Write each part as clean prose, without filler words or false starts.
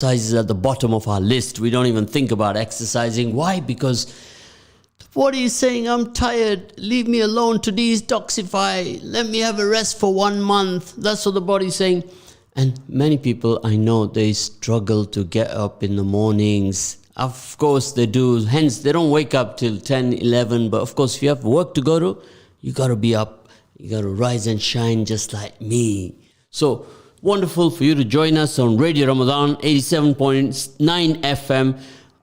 Exercise is at the bottom of our list. We don't even think about exercising. Why? Because the body is saying, I'm tired. Leave me alone to detoxify. Let me have a rest for 1 month. That's what the body is saying. And many people I know, they struggle to get up in the mornings. Of course they do. Hence, they don't wake up till 10, 11. But of course, if you have work to go to, you got to be up. You got to rise and shine just like me. So, wonderful for you to join us on Radio Ramadan 87.9 FM.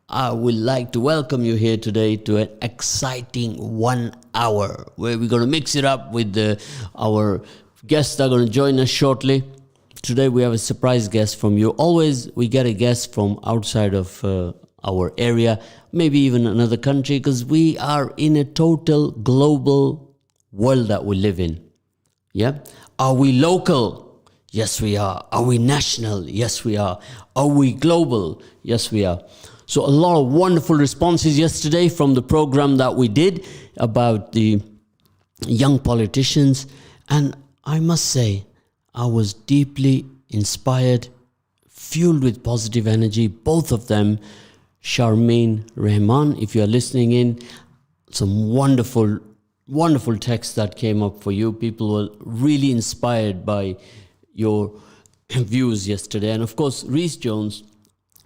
I would like to welcome you here today to an exciting 1 hour where we're going to mix it up with our guests that are going to join us shortly. Today we have a surprise guest from you. Always we get a guest from outside of our area, maybe even another country, because we are in a total global world that we live in. Yeah? Are we local? Yes, we are. Are we national? Yes, we are. Are we global? Yes, we are. So a lot of wonderful responses yesterday from the program that we did about the young politicians. And I must say, I was deeply inspired, fueled with positive energy. Both of them, Sharmeen Rahman, if you are listening in, some wonderful text that came up for you. People were really inspired by your views yesterday. And of course, Rhys Jones,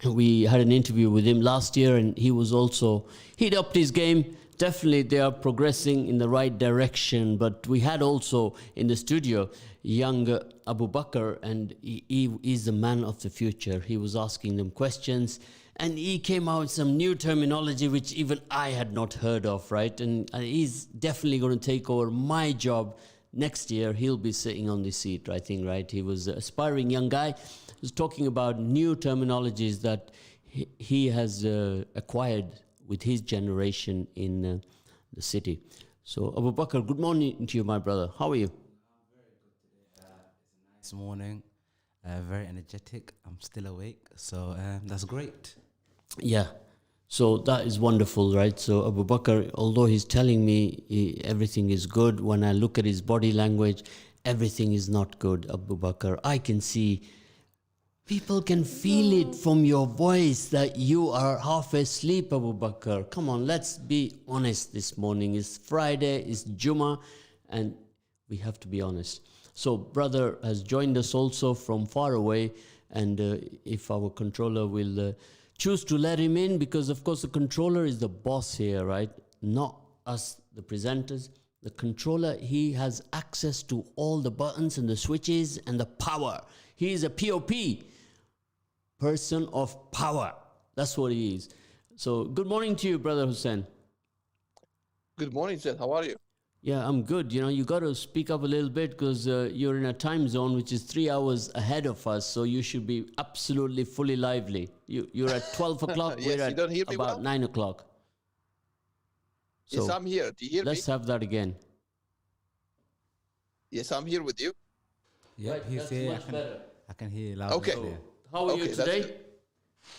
we had an interview with him last year, and he'd upped his game. Definitely they are progressing in the right direction. But we had also in the studio young Abu Bakr, and he is the man of the future. He was asking them questions, and he came out with some new terminology which even I had not heard of, right? And he's definitely going to take over my job. Next year, he'll be sitting on the seat, I think, right? He was an aspiring young guy. He was talking about new terminologies that he has acquired with his generation in the city. So, Abu Bakr, good morning to you, my brother. How are you? I'm very good today. It's a nice morning, very energetic. I'm still awake, so that's great. Yeah. So that is wonderful, right? So Abu Bakr, although he's telling me everything is good, when I look at his body language, everything is not good, Abu Bakr. I can see, people can feel it from your voice that you are half asleep, Abu Bakr. Come on, let's be honest this morning. It's Friday, it's Jummah, and we have to be honest. So brother has joined us also from far away, and if our controller will choose to let him in, because of course the controller is the boss here, right? Not us, the presenters. The controller, he has access to all the buttons and the switches and the power. He is a POP, person of power. That's what he is. So good morning to you, Brother Hussein. Good morning, Zed. How are you? Yeah, I'm good. You know, you got to speak up a little bit because you're in a time zone which is 3 hours ahead of us. So you should be absolutely fully lively. You're at 12 o'clock. Yes, we're you don't hear at me about well? 9 o'clock. So Yes, I'm here. Do you hear me? let's have that again. Yes, I'm here with you. Yep, Right, he's that's here. much better. I can hear you loud Okay. and clear. How are you Okay, that's today? good.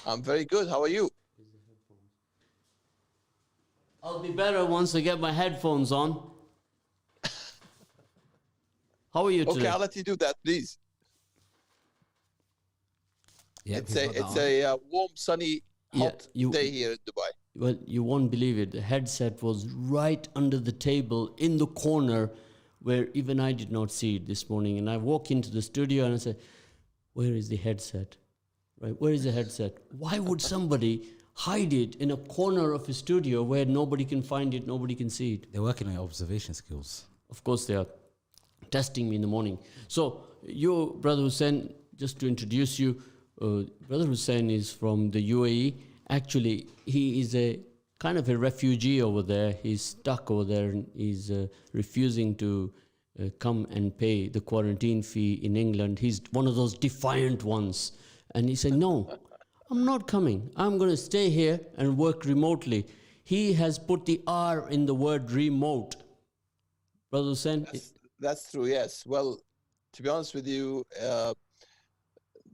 I'm very good. How are you? I'll be better once I get my headphones on. How are you Okay, today? I'll let you do that, please. Yep, It's he's a got that it's on. a warm, sunny, Yeah, hot day here in Dubai. Well, you won't believe it. The headset was right under the table in the corner where even I did not see it this morning. And I walk into the studio and I say, where is the headset? Right? Where is the headset? Why would somebody hide it in a corner of a studio where nobody can find it, nobody can see it? They're working on your observation skills. Of course they are testing me in the morning. So you, Brother Hussein, just to introduce you, Brother Hussein is from the UAE. Actually, he is a kind of a refugee over there. He's stuck over there and he's refusing to come and pay the quarantine fee in England. He's one of those defiant ones. And he said, no, I'm not coming. I'm going to stay here and work remotely. He has put the R in the word remote. Brother Hussein? That's true. Yes. Well, to be honest with you,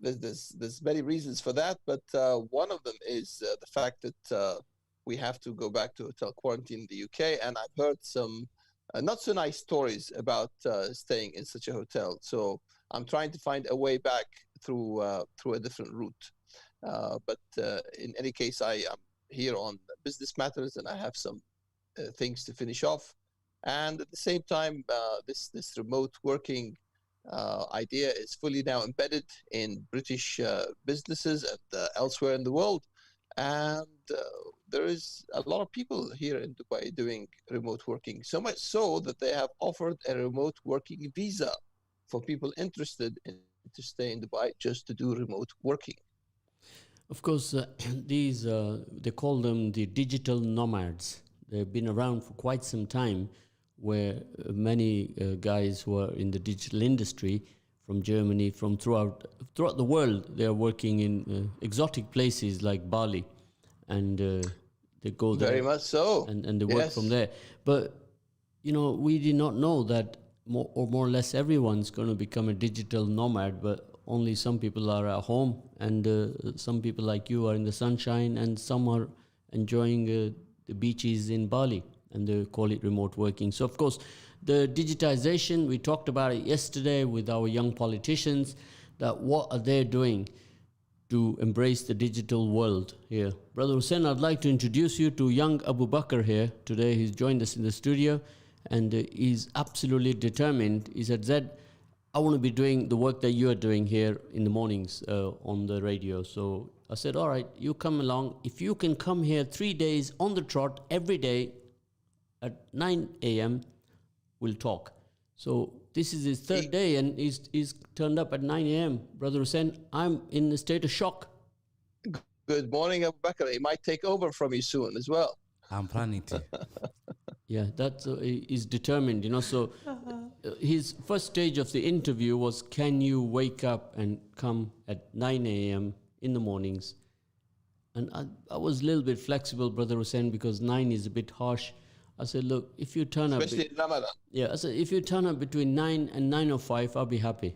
there's many reasons for that, but one of them is the fact that we have to go back to hotel quarantine in the UK, and I've heard some not so nice stories about staying in such a hotel. So I'm trying to find a way back through a different route. But in any case, I am here on business matters, and I have some things to finish off. And at the same time, this remote working idea is fully now embedded in British businesses and elsewhere in the world. And there is a lot of people here in Dubai doing remote working, so much so that they have offered a remote working visa for people interested in to stay in Dubai just to do remote working. Of course, these they call them the digital nomads. They've been around for quite some time, where many guys who are in the digital industry from Germany, from throughout the world, they are working in exotic places like Bali, and they go there Very much so. and they work from there. But you know, we did not know that more or less everyone's going to become a digital nomad, but only some people are at home, and some people like you are in the sunshine, and some are enjoying the beaches in Bali, and they call it remote working. So of course, the digitization, we talked about it yesterday with our young politicians, that what are they doing to embrace the digital world here. Brother Hussein, I'd like to introduce you to young Abu Bakr here today. He's joined us in the studio, and he's absolutely determined. He said, Zed, I want to be doing the work that you are doing here in the mornings on the radio. So I said, all right, you come along. If you can come here 3 days on the trot every day at 9 a.m., we'll talk. So this is his third day, and he's turned up at 9 a.m. Brother Hussein, I'm in a state of shock. Good morning, Abu Bakr. He might take over from you soon as well. I'm planning to. Yeah, that's he's determined, you know. So his first stage of the interview was, can you wake up and come at 9 a.m. in the mornings? And I was a little bit flexible, Brother Hussein, because 9 is a bit harsh. I said, look, if you turn up... Especially in Ramadan. Yeah, I said, if you turn up between 9 and 9:05, I'll be happy.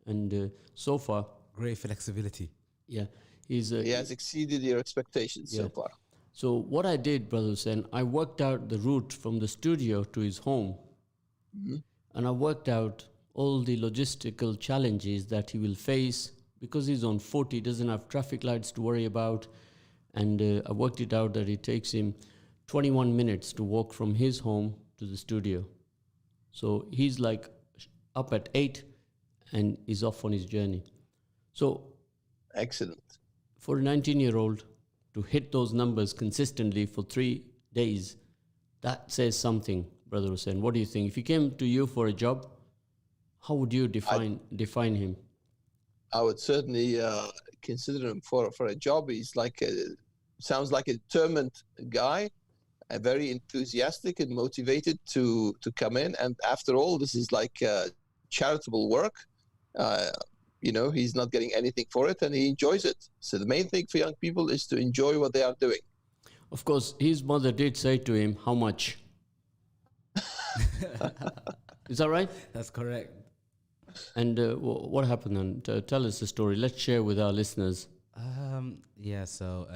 And so far... Great flexibility. Yeah, he has exceeded your expectations so far. So what I did, Brother Hussein, I worked out the route from the studio to his home. Mm-hmm. And I worked out all the logistical challenges that he will face because he's on foot, he doesn't have traffic lights to worry about. And I worked it out that it takes him 21 minutes to walk from his home to the studio. So he's like up at 8 and is off on his journey. So excellent. For a 19-year-old to hit those numbers consistently for 3 days, that says something, Brother Hussein. What do you think? If he came to you for a job, how would you define him? I would certainly consider him for a job. He's sounds like a determined guy, very enthusiastic and motivated to come in. And after all, this is like charitable work. He's not getting anything for it, and he enjoys it. So the main thing for young people is to enjoy what they are doing. Of course, his mother did say to him, how much? Is that right? That's correct. And what happened then? Tell us the story. Let's share with our listeners. So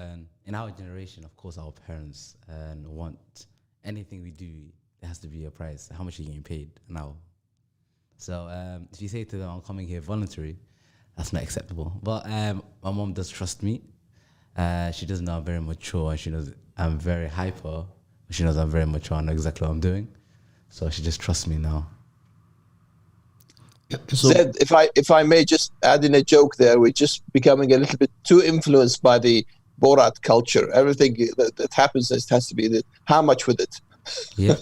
in our generation, of course, our parents want anything we do, there has to be a price. How much are you getting paid now? So if you say to them, I'm coming here voluntary, that's not acceptable. But my mom does trust me. She does know I'm very mature, and she knows I'm very hyper. She knows I'm very mature. I know exactly what I'm doing. So she just trusts me now. So, Zed, if I may just add in a joke there, we're just becoming a little bit too influenced by the Borat culture. Everything that happens has to be how much with it. Yeah.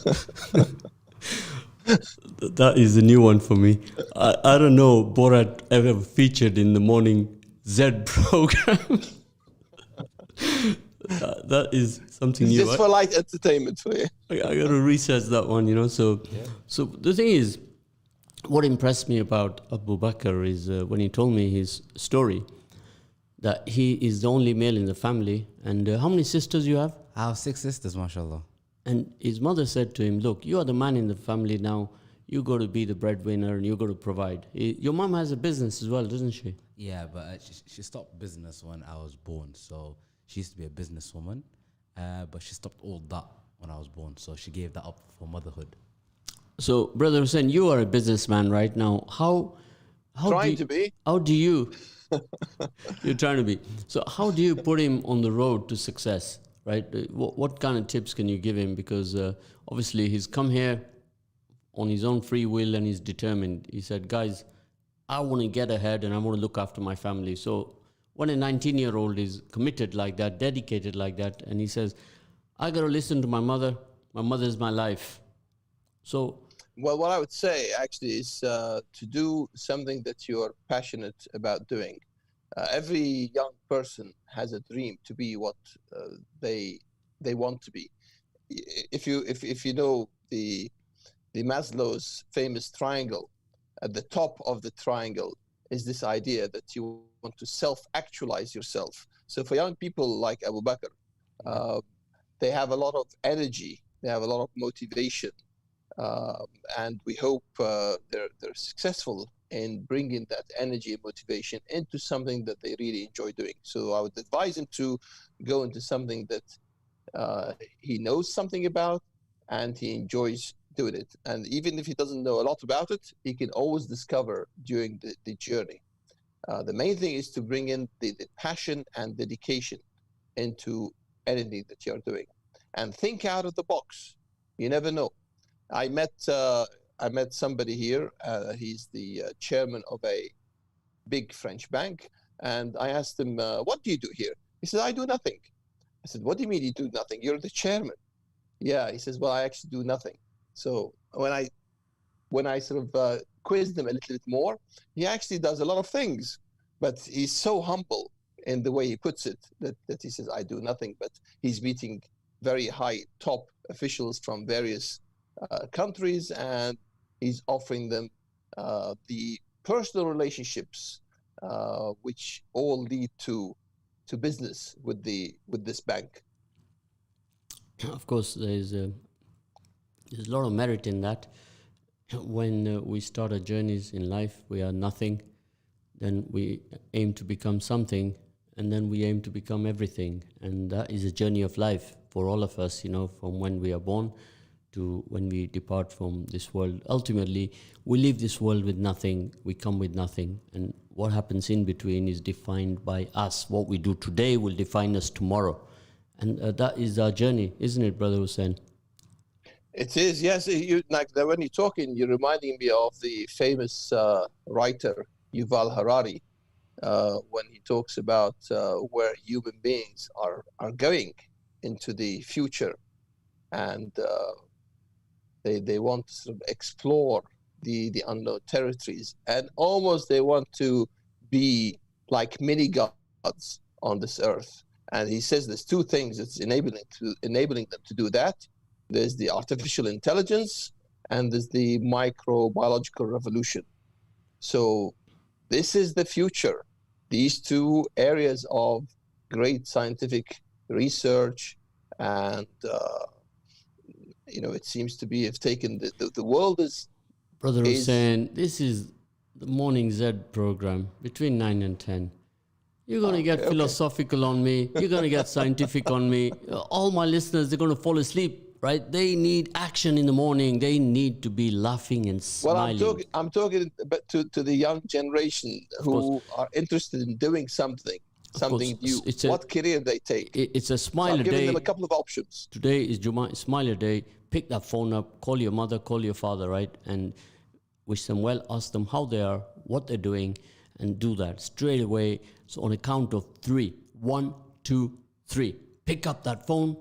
That is a new one for me. I don't know Borat ever featured in the morning Z program. That is something new. Just for light entertainment for you. I got to research that one, So the thing is, what impressed me about Abu Bakr is when he told me his story, that he is the only male in the family. And how many sisters you have? I have 6 sisters, mashallah. And his mother said to him, look, you are the man in the family now. You got to be the breadwinner and you got to provide. Your mom has a business as well, doesn't she? Yeah, but she stopped business when I was born. So she used to be a businesswoman, but she stopped all that when I was born. So she gave that up for motherhood. So, Brother Hussein, you are a businessman right now. How Trying to be. How do you? You're trying to be. So how do you put him on the road to success, right? What kind of tips can you give him? Because obviously he's come here on his own free will and he's determined. He said, guys, I want to get ahead and I want to look after my family. So when a 19-year-old is committed like that, dedicated like that, and he says, I got to listen to my mother. My mother is my life. So... Well, what I would say actually is to do something that you're passionate about doing. Every young person has a dream to be what they want to be. If you know the Maslow's famous triangle, at the top of the triangle is this idea that you want to self-actualize yourself. So for young people like Abu Bakr, they have a lot of energy, they have a lot of motivation. And we hope they're successful in bringing that energy and motivation into something that they really enjoy doing. So I would advise him to go into something that he knows something about and he enjoys doing it. And even if he doesn't know a lot about it, he can always discover during the journey. The main thing is to bring in the passion and dedication into anything that you're doing. And think out of the box. You never know. I met somebody here. He's the chairman of a big French bank, and I asked him, "What do you do here?" He said, "I do nothing." I said, "What do you mean you do nothing? You're the chairman." Yeah, he says, "Well, I actually do nothing." So when I sort of quizzed him a little bit more, he actually does a lot of things, but he's so humble in the way he puts it that he says, "I do nothing," but he's meeting very high top officials from various countries, and he's offering them the personal relationships which all lead to business with this bank. Of course, there's a lot of merit in that. When we start our journeys in life, we are nothing. Then we aim to become something, and then we aim to become everything. And that is a journey of life for all of us, from when we are born to when we depart from this world. Ultimately, we leave this world with nothing, we come with nothing, and what happens in between is defined by us. What we do today will define us tomorrow. And that is our journey, isn't it, Brother Hussein? It is, yes. When you're talking, you're reminding me of the famous writer Yuval Harari, when he talks about where human beings are going into the future. And they want to sort of explore the unknown territories, and almost they want to be like mini gods on this earth. And he says there's two things that's enabling them to do that. There's the artificial intelligence, and there's the microbiological revolution. So this is the future. These two areas of great scientific research, and it seems to be have taken the world is. Brother Hussein, this is the Morning Z program between 9 and 10. You're going to get philosophical on me. You're going to get scientific on me. All my listeners, they're going to fall asleep, right? They need action in the morning. They need to be laughing and smiling. Well, I'm talking to the young generation who are interested in doing something new. What career they take. It's a Smiler Day. Giving them a couple of options. Today is Smiler Day. Pick that phone up, call your mother, call your father, right? And wish them well, ask them how they are, what they're doing, and do that straight away. So on a count of 3, 1, 2, 3. Pick up that phone,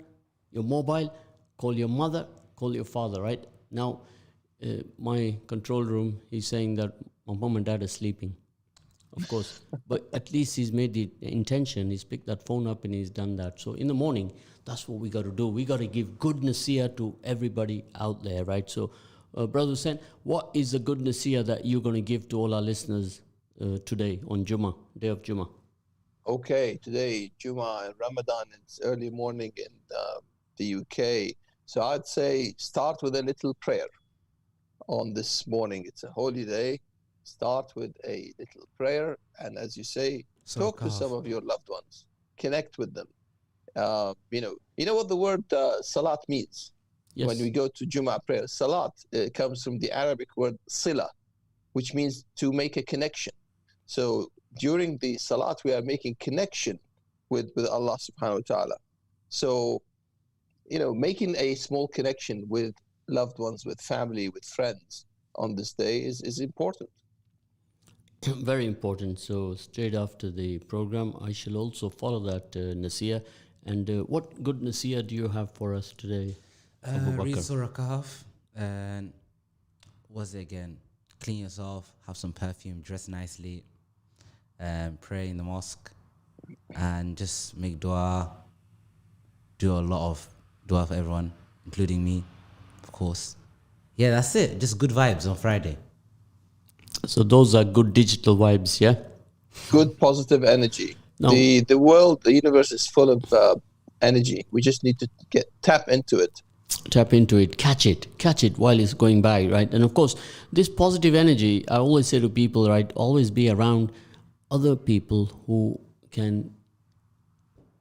your mobile, call your mother, call your father, right? Now, my control room, he's saying that my mom and dad are sleeping. Of course, but at least he's made the intention. He's picked that phone up and he's done that. So in the morning, that's what we got to do. We got to give good nasiya to everybody out there, right? So, Brother Hussein, what is the good nasiya that you're going to give to all our listeners today on Jummah, day of Jummah? Okay, today, Jummah and Ramadan, it's early morning in the UK. So I'd say start with a little prayer on this morning. It's a holy day. Start with a little prayer, and as you say, talk to some of your loved ones, connect with them. You know what the word salat means? Yes. When we go to Jummah prayer, salat comes from the Arabic word sila, which means to make a connection. So during the salat, we are making connection with Allah subhanahu wa ta'ala. So, making a small connection with loved ones, with family, with friends on this day is important. Very important. So straight after the program, I shall also follow that Nasiyah. And what good Nasiyah do you have for us today, Abu Read Bakr? Surah Kahf, and what's it again? Clean yourself, have some perfume, dress nicely, and pray in the mosque, and just make dua. Do a lot of dua for everyone, including me, of course. Yeah, that's it. Just good vibes on Friday. So those are good digital vibes, yeah? Good positive energy. No. The world, the universe is full of energy. We just need to tap into it. Tap into it, catch it while it's going by, right? And of course, this positive energy, I always say to people, right, always be around other people who can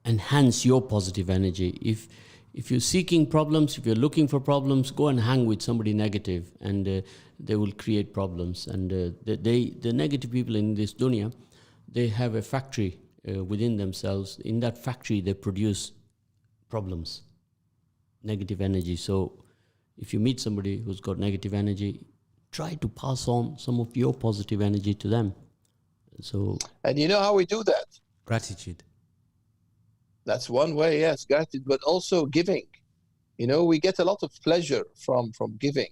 enhance your positive energy. If you're seeking problems, if you're looking for problems, go and hang with somebody negative, and they will create problems. And the negative people in this dunya, they have a factory within themselves. In that factory, they produce problems, negative energy. So if you meet somebody who's got negative energy, try to pass on some of your positive energy to them. So, and you know how we do that? Gratitude. That's one way, yes, gratitude, but also giving. We get a lot of pleasure from giving.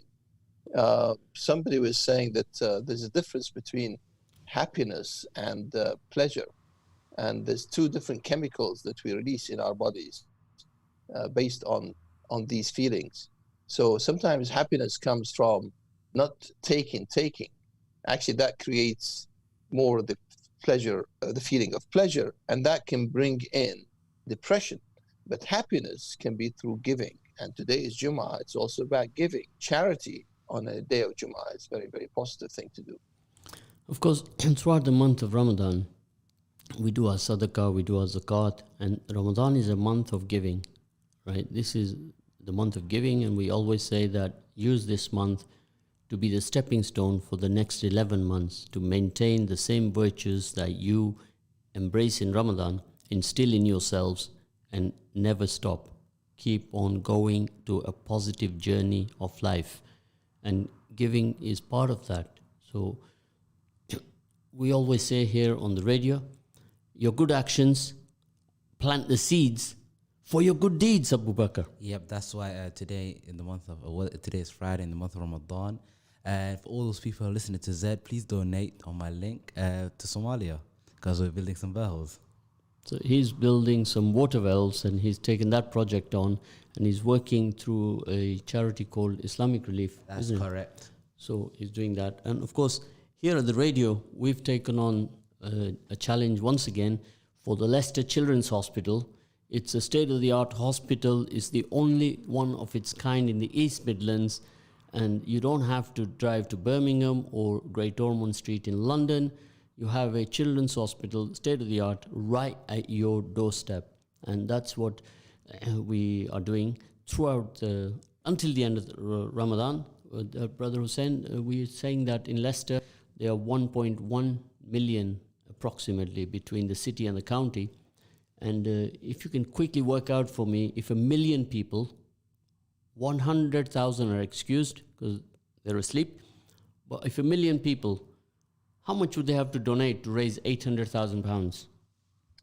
Somebody was saying that there's a difference between happiness and pleasure. And there's two different chemicals that we release in our bodies based on these feelings. So sometimes happiness comes from not taking. Actually, that creates more the pleasure, the feeling of pleasure, and that can bring in depression. But happiness can be through giving. And today is Jummah. It's also about giving. Charity on a day of Jummah is a very, very positive thing to do. of course, throughout the month of Ramadan, we do our sadaqah, we do our zakat, and Ramadan is a month of giving, right? This is the month of giving, and we always say that use this month to be the stepping stone for the next 11 months, to maintain the same virtues that you embrace in Ramadan, instill in yourselves, and never stop. Keep on going to a positive journey of life. And giving is part of that. So we always say here on the radio, your good actions plant the seeds for your good deeds, Abu Bakr. Yep, that's why today in the month of today is Friday in the month of Ramadan, and for all those people who are listening to Zed, please donate on my link to Somalia, because we're building some wells. So he's building some water wells, and he's taken that project on, and he's working through a charity called Islamic Relief. That's correct. So he's doing that. And of course, here at the radio, we've taken on a challenge once again for the Leicester Children's Hospital. It's a state-of-the-art hospital. It's the only one of its kind in the East Midlands, and you don't have to drive to Birmingham or Great Ormond Street in London. You have a children's hospital, state-of-the-art, right at your doorstep. And that's what we are doing throughout until the end of Ramadan. Brother Hussein, we are saying that in Leicester, there are 1.1 million approximately between the city and the county. And if you can quickly work out for me, if 1 million people, 100,000 are excused because they're asleep, but if 1 million people, how much would they have to donate to raise £800,000?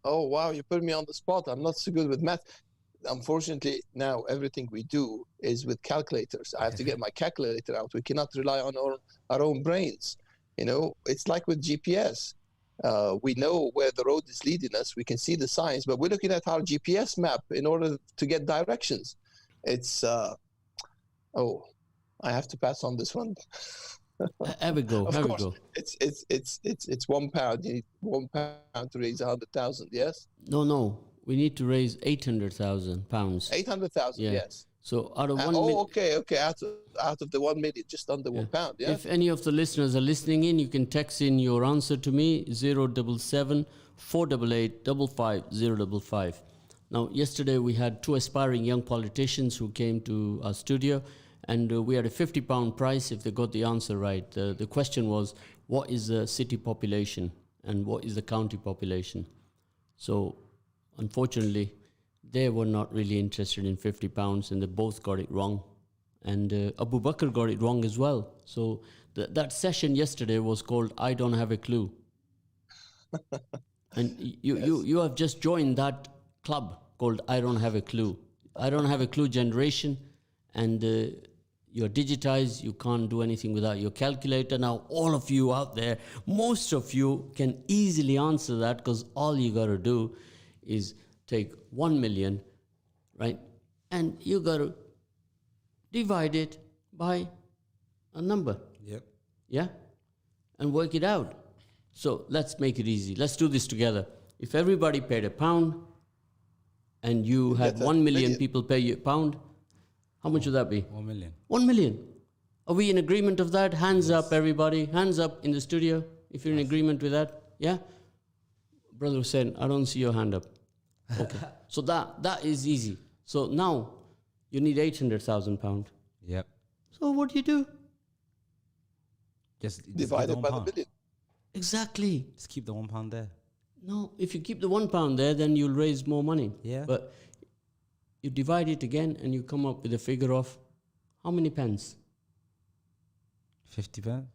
Oh, wow, you put me on the spot. I'm not so good with math. Unfortunately, now everything we do is with calculators. I have to get my calculator out. We cannot rely on our own brains. It's like with GPS. We know where the road is leading us. We can see the signs, but we're looking at our GPS map in order to get directions. It's, I have to pass on this one. Have a go. Of have course, a go. it's £1. You need £1 to raise 100,000. Yes. No. We need to raise £800,000. 800,000. Yeah. Yes. So out of 1 million. Okay. Out of the 1 million, just under £1. Yeah. If any of the listeners are listening in, you can text in your answer to me 077 488 55055. Now, yesterday we had 2 aspiring young politicians who came to our studio, and we had a £50 prize if they got the answer right. The question was, what is the city population and what is the county population. So unfortunately, they were not really interested in £50 and they both got it wrong. And Abu Bakr got it wrong as well. So that session yesterday was called I Don't Have a Clue. And you have just joined that club called I Don't Have a Clue. I Don't Have a Clue generation. And you're digitized. You can't do anything without your calculator. Now, all of you out there, most of you can easily answer that because all you got to do is take 1 million, right? And you got to divide it by a number. Yep. Yeah? And work it out. So let's make it easy. Let's do this together. If everybody paid £1 and you had 1 million people pay you £1, how much would that be? 1 million. 1 million. Are we in agreement of that? Hands up, everybody. Hands up in the studio if you're in agreement with that. Yeah? Brother Hussein, I don't see your hand up. Okay. So that is easy. So now you need £800,000. Yep. So what do? Just Divided keep by the the billion. Exactly. Just keep the £1 there. No, if you keep the £1 there, then you'll raise more money. Yeah. But you divide it again and you come up with a figure of how many pence? 50 pence.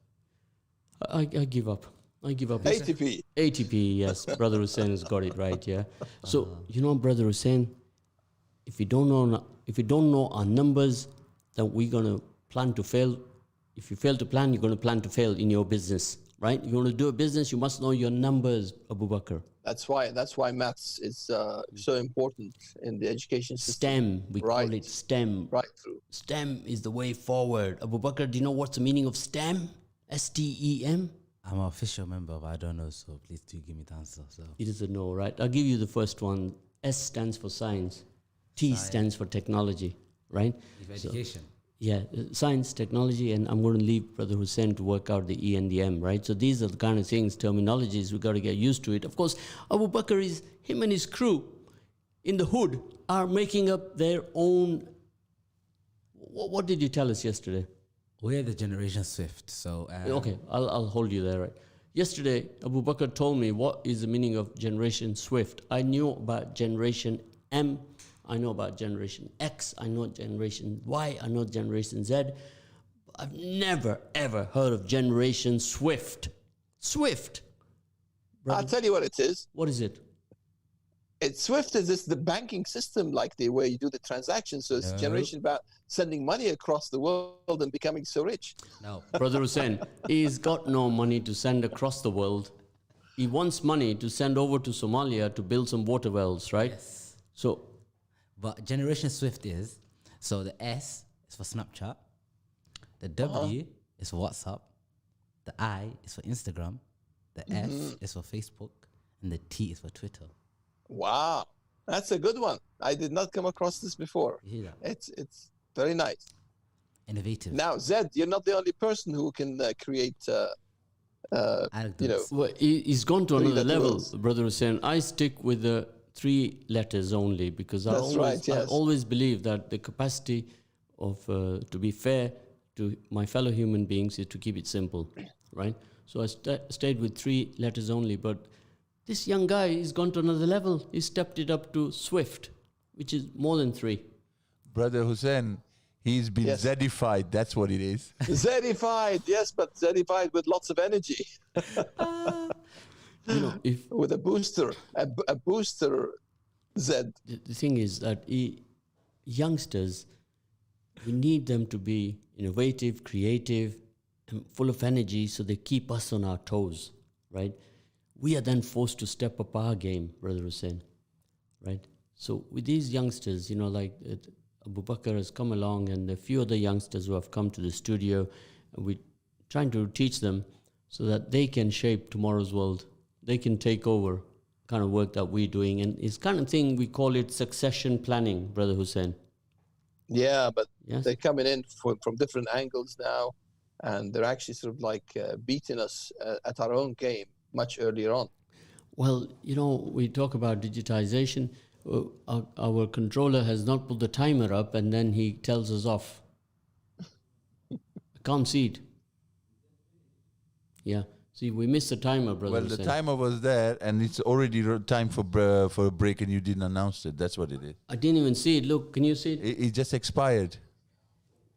I give up. I give up. 80p. 80p, yes. Brother Hussein has got it right, yeah. So, Brother Hussein, if you don't know our numbers, then we're going to plan to fail. If you fail to plan, you're going to plan to fail in your business, right? You want to do a business, you must know your numbers, Abu Bakr. That's why maths is so important in the education system. STEM, we call it STEM. Right through. STEM is the way forward. Abu Bakr, do you know what's the meaning of STEM? STEM? I'm an official member, but I don't know, so please do give me the answer. So He doesn't know, right? I'll give you the first one. S stands for science. T stands for technology, right? education. Yeah, science, technology, and I'm going to leave Brother Hussein to work out the E and the M, right? So these are the kind of things, terminologies, we got to get used to it. Of course, Abu Bakr him and his crew in the hood are making up their own. What did you tell us yesterday? We're the Generation Swift, so Okay, I'll hold you there, right? Yesterday, Abu Bakr told me what is the meaning of Generation Swift. I knew about Generation M. I know about Generation X, I know Generation Y, I know Generation Z. I've never, ever heard of Generation Swift. Swift. I'll tell you what it is. What is it? It's Swift is this the banking system, like the way you do the transactions. So it's a generation about sending money across the world and becoming so rich. no. Brother Hussein, he's got no money to send across the world. He wants money to send over to Somalia to build some water wells, right? Yes. So, But Generation Swift is, so the S is for Snapchat, the W is for WhatsApp, the I is for Instagram, the F is for Facebook, and the T is for Twitter. Wow, that's a good one. I did not come across this before. You hear that? It's very nice. Innovative. Now, Zed, you're not the only person who can create. Anecdotes. well, he's gone to Three another letter level, words. Brother Hussein. I stick with the 3 letters only because I That's right, yes. always believe that the capacity of to be fair to my fellow human beings is to keep it simple, right? So I stayed with 3 letters only, but this young guy has gone to another level. He stepped it up to Swift, which is more than 3. Brother Hussein, he's been Yes. Zedified. That's what it is. Zedified, yes, but Zedified with lots of energy, If with a booster, a booster Zed. the thing is that youngsters, we need them to be innovative, creative, and full of energy so they keep us on our toes, right? We are then forced to step up our game, Brother Hussein, right? So with these youngsters, like Abu Bakr has come along and a few other youngsters who have come to the studio, and we're trying to teach them so that they can shape tomorrow's world. They can take over kind of work that we're doing. And it's kind of thing, we call it succession planning, Brother Hussein. Yeah, but Yes. they're coming in from different angles now, and they're actually sort of like beating us at our own game much earlier on. Well, we talk about digitization. Our controller has not put the timer up and then he tells us off. I can't see it. Yeah. See, we missed the timer, brother. Well, the Hussein. timer was there, and it's already time for a break, and you didn't announce it. That's what it is. I didn't even see it. Look, can you see it? It just expired.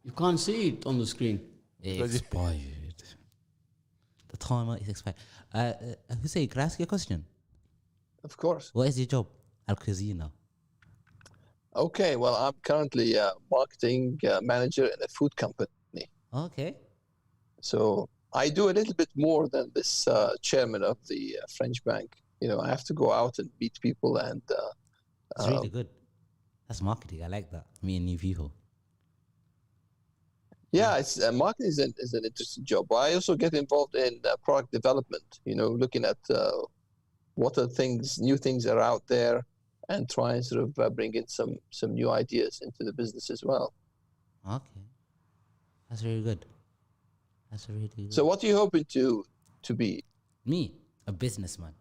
You can't see it on the screen. It expired. The timer is expired. Hussein, can I ask you a question? Of course. What is your job? Al Cuisina. Okay, well, I'm currently a marketing manager in a food company. Okay. So I do a little bit more than this chairman of the French bank. You know, I have to go out and meet people and It's really good. That's marketing. I like that. Meeting new people. yeah, it's marketing is an interesting job. But I also get involved in product development. You know, looking at what are new things are out there, and try and sort of bring in some new ideas into the business as well. Okay. That's really good. That's really good. So, what are you hoping to be? Me, a businessman.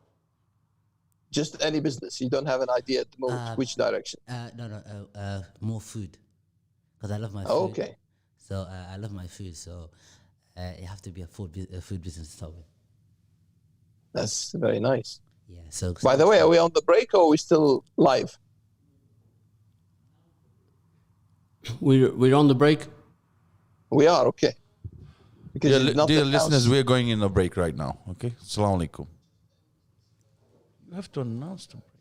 Just any business. You don't have an idea at the moment. Which direction? No, more food. Because I love my food. Oh, okay. So I love my food. So it have to be a food business to start with. That's very nice. Yeah. So By the way, are we on the break or are we still live? We're on the break. We are, okay. Because you did not Dear announce- listeners, we're going in a break right now. Okay? Assalamu alaikum. You have to announce the break.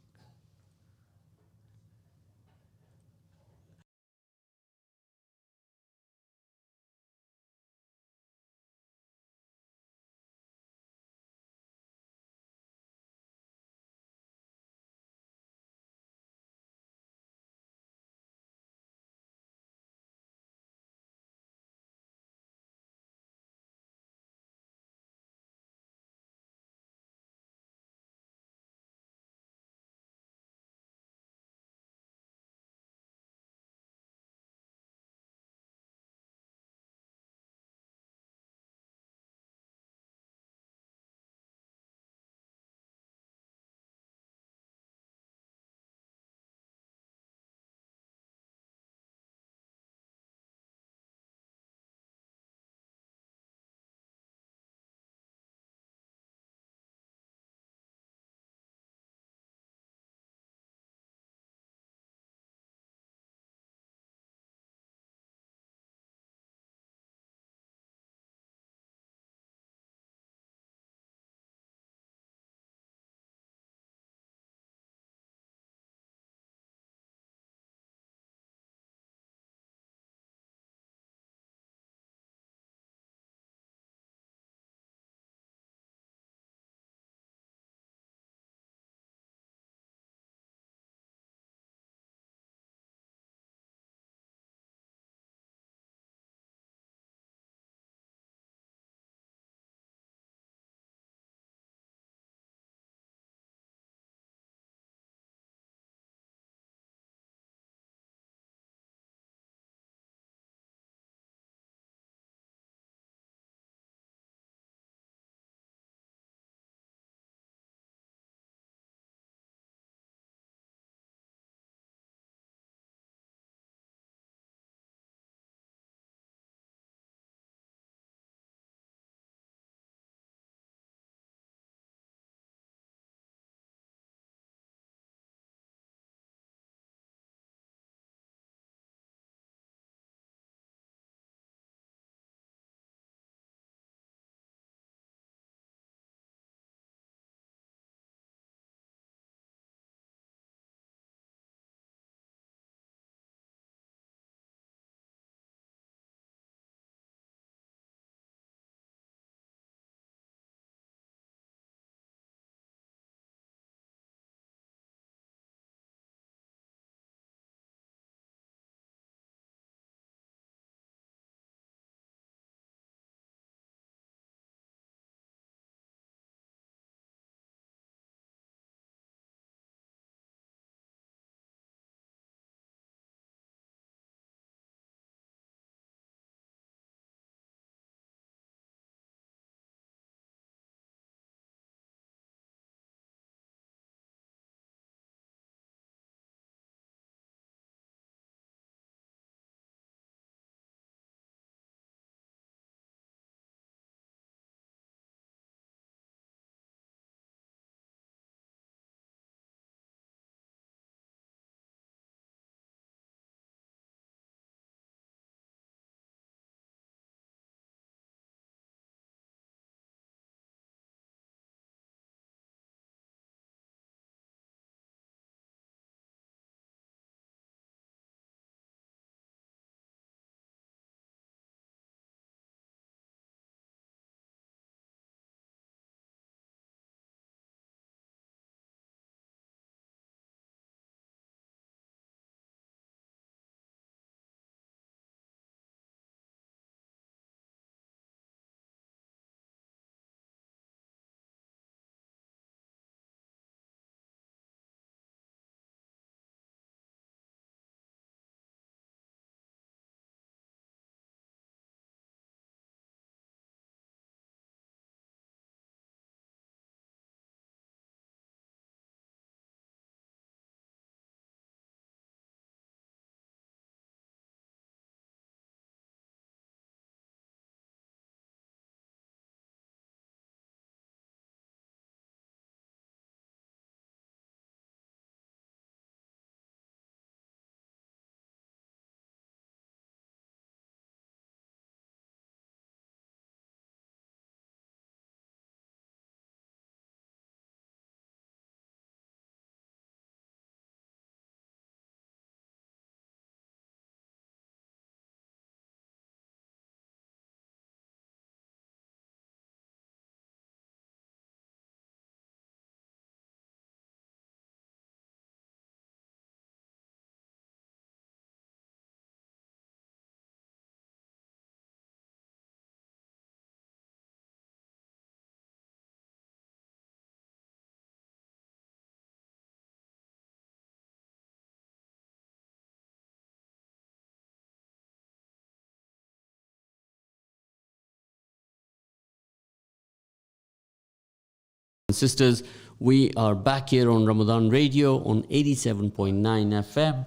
sisters, we are back here on Ramadan Radio on 87.9 FM.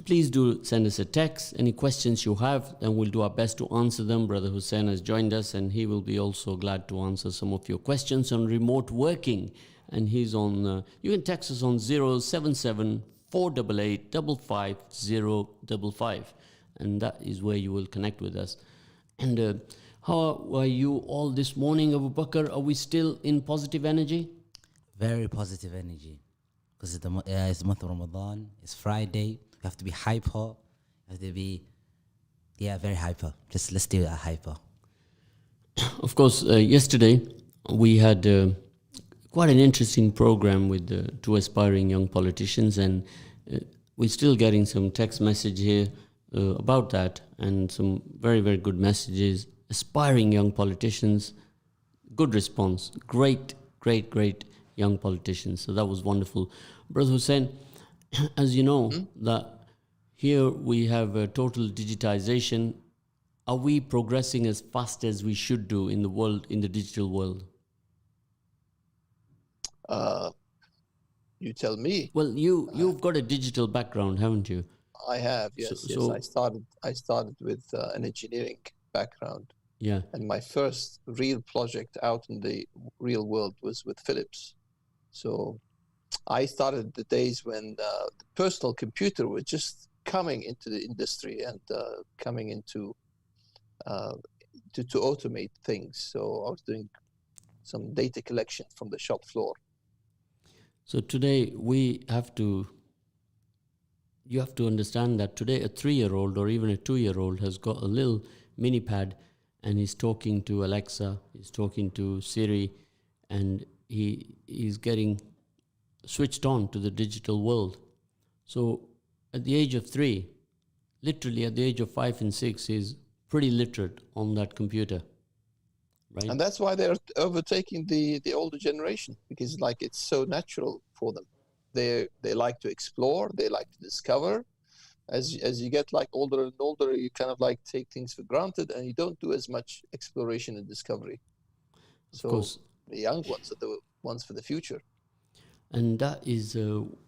Please do send us a text. Any questions you have, and we'll do our best to answer them. Brother Hussein has joined us, and he will be also glad to answer some of your questions on remote working. And he's on, you can text us on 077 488 55055. And that is where you will connect with us. And how are you all this morning, Abu Bakr? Are we still in positive energy? Very positive energy. Because it's the month of Ramadan. It's Friday. You have to be hyper. You have to be, very hyper. Let's do it hyper. Of course, yesterday we had quite an interesting program with two aspiring young politicians, and we're still getting some text message here about that, and some very, very good messages. Aspiring young politicians, good response, great young politicians. So that was wonderful. Brother Hussein, as you know, that here we have a total digitization. Are we progressing as fast as we should do in the world, in the digital world? You tell me. Well, you've got a digital background, haven't you? I have, yes. So I started with an engineering background. Yeah. And my first real project out in the real world was with Philips. So I started the days when the personal computer was just coming into the industry and coming into to automate things. So I was doing some data collection from the shop floor. So today you have to understand that today a 3-year-old or even a 2-year-old has got a little mini pad, and he's talking to Alexa, he's talking to Siri, and he's getting switched on to the digital world. So at the age of 3, literally at the age of 5 and 6, he's pretty literate on that computer. Right? And that's why they're overtaking the older generation, because it's so natural for them. They like to explore, they like to discover. As you get older and older, you kind of take things for granted, and you don't do as much exploration and discovery. So of course, the young ones are the ones for the future. And that is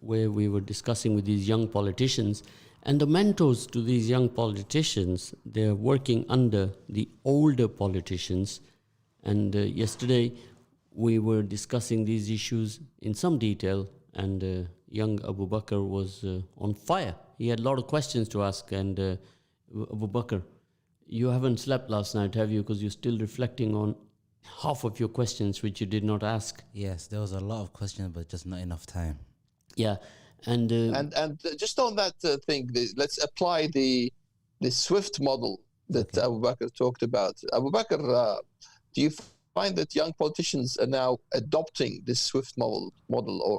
where we were discussing with these young politicians. And the mentors to these young politicians, they're working under the older politicians. And yesterday we were discussing these issues in some detail, and young Abu Bakr was on fire. He had a lot of questions to ask. And Abu Bakr, you haven't slept last night, have you? Because you're still reflecting on half of your questions which you did not ask. Yes, there was a lot of questions, but just not enough time. Yeah, and just on that thing, let's apply the SWIFT model that Abu Bakr talked about. Abu Bakr, do you find that young politicians are now adopting this SWIFT model,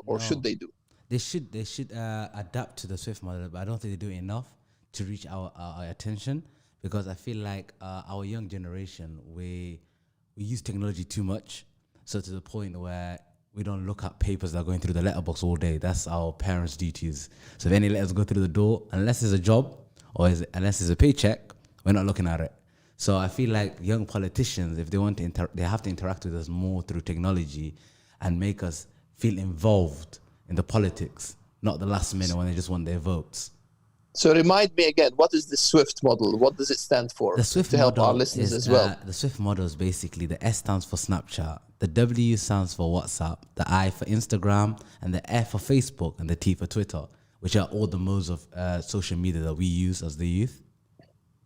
or should they do? They should adapt to the SWIFT model, but I don't think they do enough to reach our attention, because I feel like our young generation, we use technology too much, so to the point where we don't look at papers that are going through the letterbox all day. That's our parents' duties. So if any letters go through the door, unless it's a job or unless it's a paycheck, we're not looking at it. So I feel like young politicians, if they want to they have to interact with us more through technology and make us feel involved in the politics, not the last minute when they just want their votes. So remind me again, what is the SWIFT model? What does it stand for? The SWIFT to help model our listeners is, as well. The SWIFT model is basically the S stands for Snapchat, the W stands for WhatsApp, the I for Instagram, and the F for Facebook, and the T for Twitter, which are all the modes of social media that we use as the youth.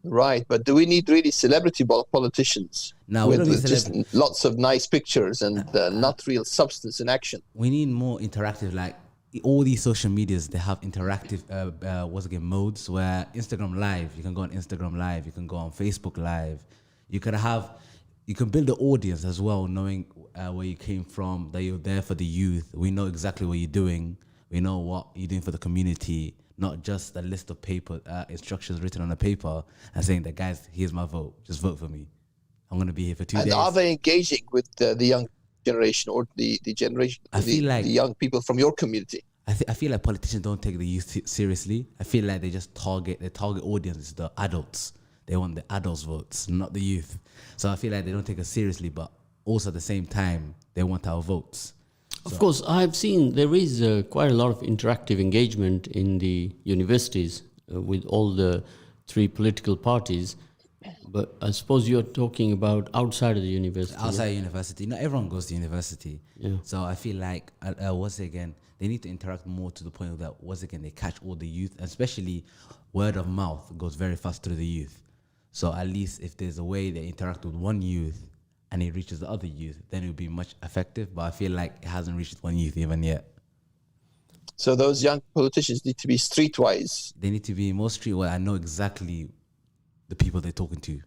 Right, but do we need really celebrity politicians? No, we don't need just lots of nice pictures and not real substance in action. We need more interactive, like all these social medias, they have interactive modes where Instagram Live, you can go on Instagram Live, you can go on Facebook Live, you can build an audience as well, knowing where you came from, that you're there for the youth. We know exactly what you're doing. We know what you're doing for the community, not just a list of paper instructions written on a paper and saying that, guys, here's my vote, just vote for me. I'm going to be here for 2 days. And are they engaging with the young generation or the generation, the young people from your community? I feel like politicians don't take the youth seriously. I feel like they just target audience is the adults. They want the adults' votes, not the youth. So I feel like they don't take us seriously, but also at the same time, they want our votes. Of course, I've seen there is quite a lot of interactive engagement in the universities with all the three political parties. But I suppose you're talking about outside of the university. Outside university, not everyone goes to university. Yeah. So I feel like once again, they need to interact more to the point that once again they catch all the youth, especially word of mouth goes very fast through the youth. So at least if there's a way they interact with one youth and it reaches the other youth, then it would be much effective. But I feel like it hasn't reached one youth even yet. So those young politicians need to be streetwise. They need to be more streetwise and know exactly the people they're talking to.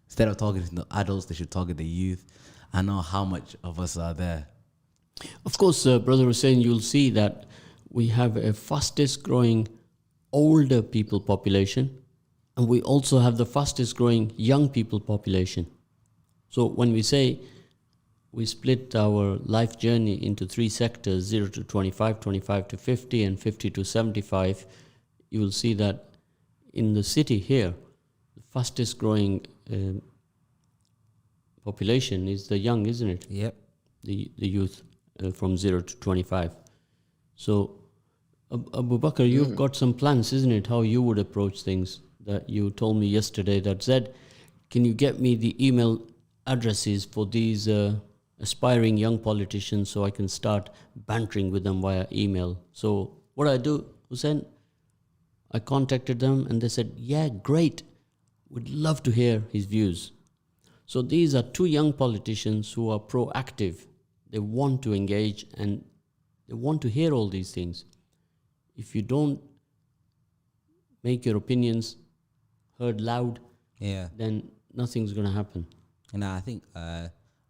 Instead of targeting the adults, they should target the youth. I know how much of us are there. Of course, Brother Hussein, you'll see that we have a fastest growing older people population, and we also have the fastest growing young people population. So when we say we split our life journey into three sectors, 0 to 25, 25 to 50, and 50 to 75, you will see that in the city here, the fastest growing population is the young, isn't it? Yep. The youth from 0 to 25. So, Abu Bakr, you've got some plans, isn't it, how you would approach things that you told me yesterday that Zed, can you get me the email addresses for these aspiring young politicians so I can start bantering with them via email? So what I do, Hussein, I contacted them and they said, yeah, great, would love to hear his views. So these are two young politicians who are proactive. They want to engage and they want to hear all these things. If you don't make your opinions heard loud, then nothing's going to happen. And I think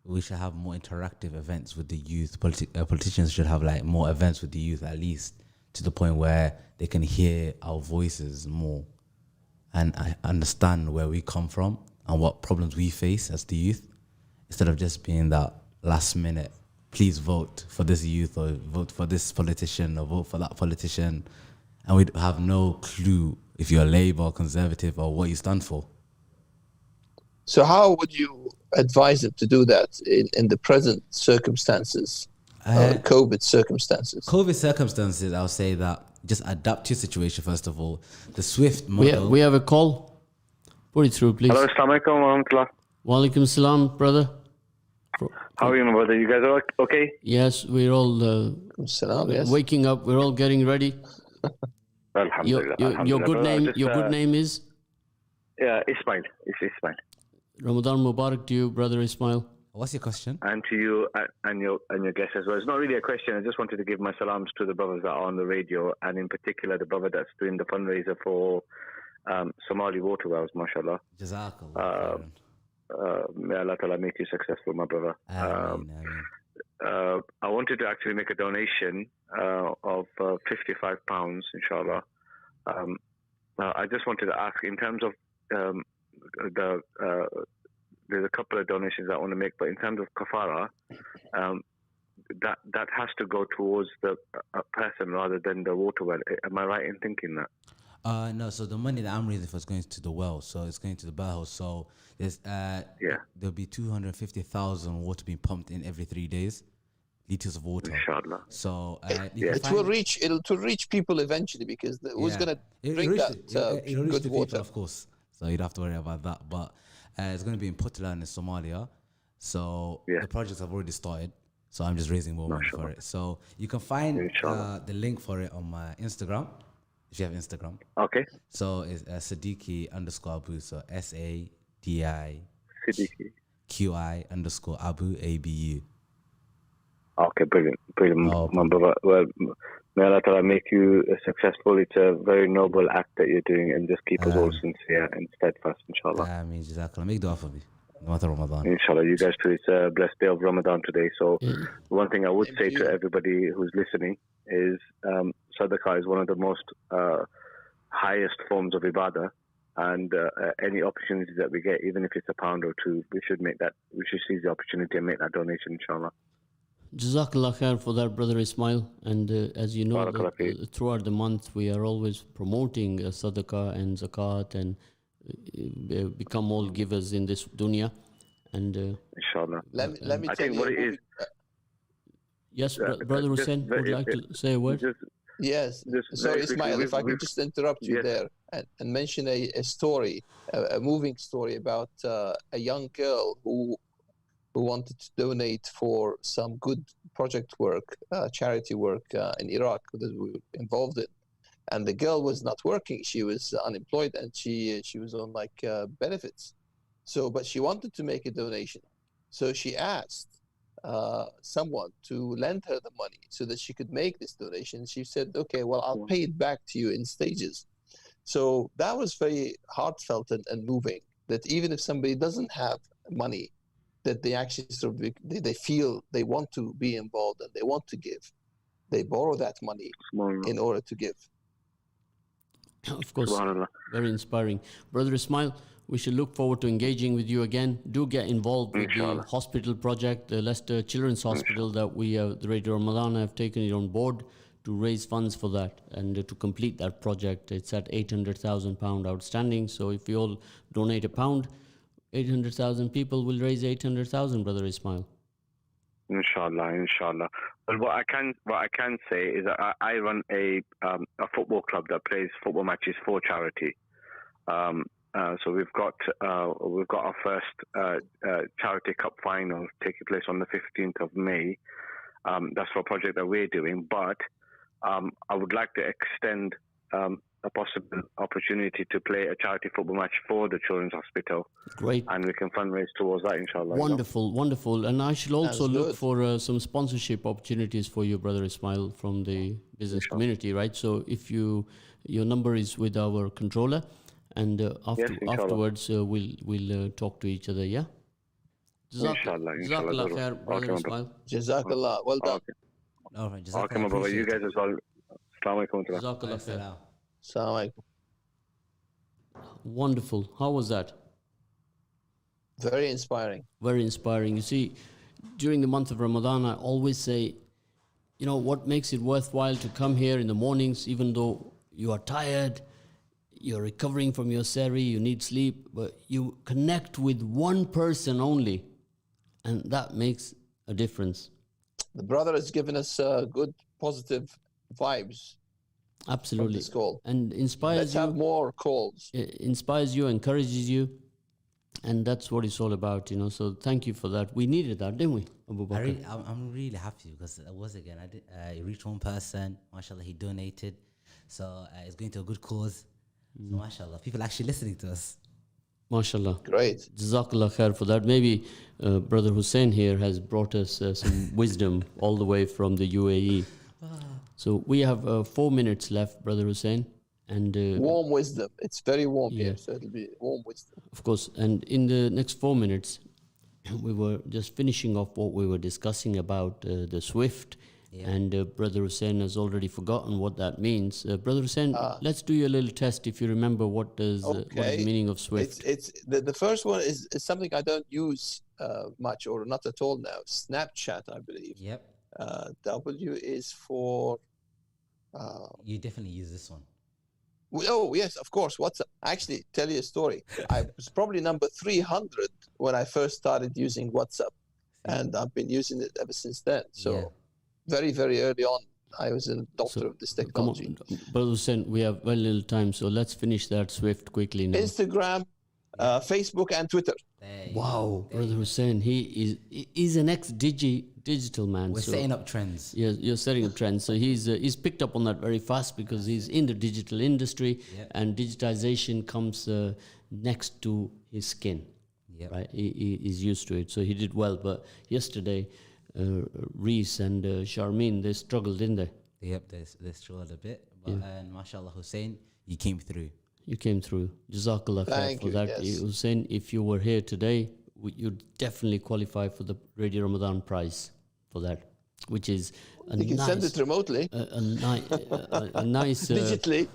we should have more interactive events with the youth. Politicians should have like more events with the youth, at least to the point where they can hear our voices more and understand where we come from and what problems we face as the youth, instead of just being that last minute, please vote for this youth or vote for this politician or vote for that politician. And we have no clue if you're Labour or Conservative or what you stand for. So how would you advise them to do that in the present circumstances, COVID circumstances? COVID circumstances, I'll say that just adapt to your situation first of all. The SWIFT model. We have a call. Put it through, please. Hello, Assalamu alaikum wa rahmatullah. Wa alaikum salam, brother. How are you, my brother? You guys are okay? Yes, we're all Salam, yes. waking up. We're all getting ready. Alhamdulillah. Your good name. Your good name is Yeah, Ismail. It's Ismail. Ramadan Mubarak to you, brother Ismail. What's your question? And to you and your guests as well. It's not really a question. I just wanted to give my salams to the brothers that are on the radio, and in particular the brother that's doing the fundraiser for Somali water wells. MashaAllah. Jazakallah. May Allah Ta'ala make you successful, my brother. Ameen. I wanted to actually make a donation of £55, inshallah. I just wanted to ask, in terms of there's a couple of donations I want to make, but in terms of kafara, that has to go towards the person rather than the water well. Am I right in thinking that? No, so the money that I'm raising for is going to the well, so it's going to the barrel. So there's there'll be 250,000 water being pumped in every 3 days, liters of water. Inshallah. So It will reach. It'll reach people eventually, because who's gonna drink that good water? People, of course. So you don't have to worry about that. But it's going to be in Puntland in Somalia. So the projects have already started. So I'm just raising more money for it. So you can find the link for it on my Instagram, if you have Instagram. Okay. So it's Sadiki_Abu. So SADIQI_Abu ABU. Okay, brilliant. My brother. Well, may Allah Ta'ala make you successful. It's a very noble act that you're doing, and just keep us all sincere and steadfast, inshallah. Ameen. Jazakallah. Make dua for me. Ramadan. Inshallah, you guys too. It's a blessed day of Ramadan today. So one thing I would say to everybody who's listening is sadaqah is one of the most highest forms of ibadah, and any opportunities that we get, even if it's a pound or two, we should seize the opportunity and make that donation, inshallah. Jazakallah khair for that, brother Ismail. And as you know, throughout the month, we are always promoting sadaqah and zakat and become all givers in this dunya. And inshallah. Let me I tell think what it is. Yes, Brother Hussein would like to say a word. Yes. Sorry, Ismail, if I could just interrupt you there and mention a story, a moving story about a young girl who wanted to donate for some good project work, charity work in Iraq that we were involved in. And the girl was not working. She was unemployed and she was on like benefits. So, but she wanted to make a donation. So she asked someone to lend her the money so that she could make this donation. She said, okay, well, I'll pay it back to you in stages. So that was very heartfelt and moving, that even if somebody doesn't have money, that they actually sort of, they feel they want to be involved and they want to give. They borrow that money in order to give. Of course, very inspiring. Brother Ismail, we should look forward to engaging with you again. Do get involved with the hospital project, the Leicester Children's Hospital that we, the Radio Ramadan, have taken it on board to raise funds for that and to complete that project. It's at £800,000 outstanding. So if you all donate £1, 800,000 people will raise 800,000, Brother Ismail. Inshallah. Well, what I can say is that I run a football club that plays football matches for charity. So we've got our first charity cup final taking place on the 15th of May. That's for a project that we're doing, but I would like to extend a possible opportunity to play a charity football match for the Children's Hospital. Great. And we can fundraise towards that, inshallah. Wonderful. And I should also look for some sponsorship opportunities for you, Brother Ismail, from the business community, right? So if your number is with our controller, and afterwards we'll talk to each other, yeah? Inshallah. Jazakallah khair, Brother Ismail. Jazakallah. Well done. All right, okay, my brother. You guys as well. Assalamu alaikum. Jazakallah khair. Assalamu alaikum. Wonderful. How was that? Very inspiring. Very inspiring. You see, during the month of Ramadan, I always say, what makes it worthwhile to come here in the mornings, even though you are tired, you're recovering from your sehri, you need sleep, but you connect with one person only, and that makes a difference. The brother has given us good, positive vibes. Absolutely. From this call. And inspires Let's have more calls. Inspires you, encourages you, and that's what it's all about, So thank you for that. We needed that, didn't we, Abu Bakr? I'm really happy because I reached one person, mashallah, he donated. So it's going to a good cause. So mashallah, people actually listening to us. MashaAllah. Great. Jazakallah khair for that. Maybe Brother Hussein here has brought us some wisdom all the way from the UAE. So we have 4 minutes left, Brother Hussein. And warm wisdom. It's very warm here, so it'll be warm wisdom. Of course. And in the next 4 minutes, we were just finishing off what we were discussing about the SWIFT. Yeah. And Brother Hussein has already forgotten what that means. Brother Hussein, let's do your little test if you remember what is the meaning of SWIFT. It's the first one is something I don't use much or not at all now. Snapchat, I believe. Yep. W is for... you definitely use this one. Oh, yes, of course. WhatsApp. Actually, tell you a story. I was probably number 300 when I first started using WhatsApp. And I've been using it ever since then. So very, very early on, I was an adopter of this technology. Come on, Brother Hussein, we have very little time. So let's finish that SWIFT quickly now. Instagram, Facebook, and Twitter. Wow, Brother Hussein, he's an ex-digital man. We're setting up trends. Yeah, you're setting up trends. So he's picked up on that very fast because he's in the digital industry, and digitization comes next to his skin. Yep. Right, he's used to it, so he did well. But yesterday, Reese and Charmaine, they struggled, didn't they? Yep, they struggled a bit. But mashallah, Hussein, you came through. You came through. Jazakallah khair for that. Yes. Hussein, if you were here today, you'd definitely qualify for the Radio Ramadan prize for that, which is you can send it remotely. A nice... Digitally.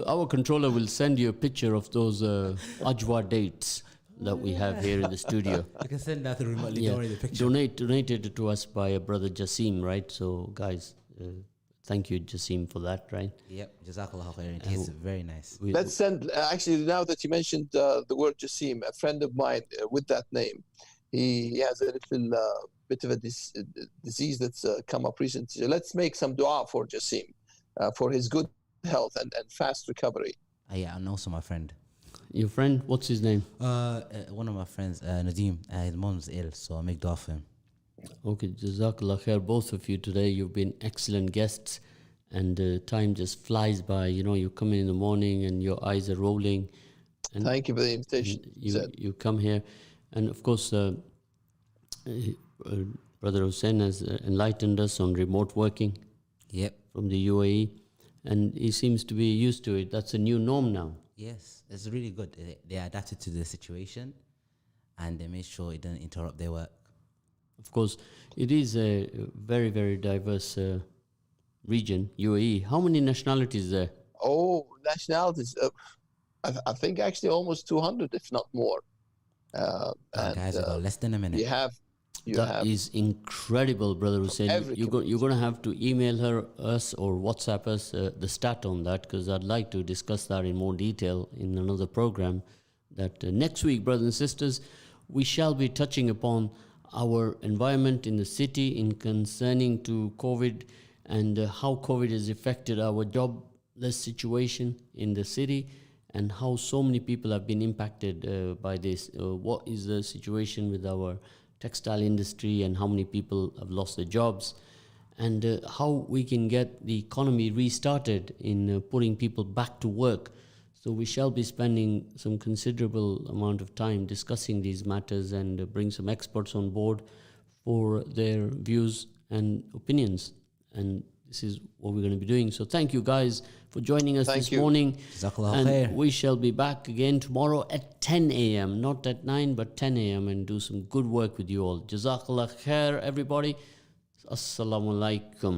Our controller will send you a picture of those Ajwa dates that we have here in the studio. You can send that remotely. Don't worry, the picture. Donated to us by a brother Jassim, right? So, guys... thank you, Jassim, for that, right? Yep, Jazakallah khairan. It's very nice. Let's send, actually, now that you mentioned the word Jassim, a friend of mine with that name, he has a little bit of a disease that's come up recently. So let's make some dua for Jassim, for his good health and fast recovery. Yeah, and also my friend. Your friend, what's his name? One of my friends, Nadeem, his mom's ill, so I make dua for him. Okay, Jazakallah khair, both of you today. You've been excellent guests, and time just flies by. You know, you come in the morning and your eyes are rolling. And Thank you for the invitation. you come here, and of course, Brother Hussein has enlightened us on remote working Yep. from the UAE, and he seems to be used to it. That's a new norm now. Yes, it's really good. They adapted to the situation, and they made sure it didn't interrupt their work. Of course, it is a very, very diverse region, UAE. How many nationalities there? Oh, nationalities. I think actually almost 200, if not more. Guys, we got less than a minute. That is incredible, Brother Hussein. You're going to have to email us or WhatsApp us the stat on that, because I'd like to discuss that in more detail in another program. That next week, brothers and sisters, we shall be touching upon our environment in the city in concerning to COVID and how COVID has affected our jobless situation in the city and how so many people have been impacted by this. What is the situation with our textile industry and how many people have lost their jobs, and how we can get the economy restarted in putting people back to work. So we shall be spending some considerable amount of time discussing these matters and bring some experts on board for their views and opinions. And this is what we're going to be doing. So thank you guys for joining us this morning. Jazakallah And khair. we shall be back again tomorrow at 10 a.m. Not at 9, but 10 a.m. and do some good work with you all. Jazakallah khair, everybody. Assalamu alaikum.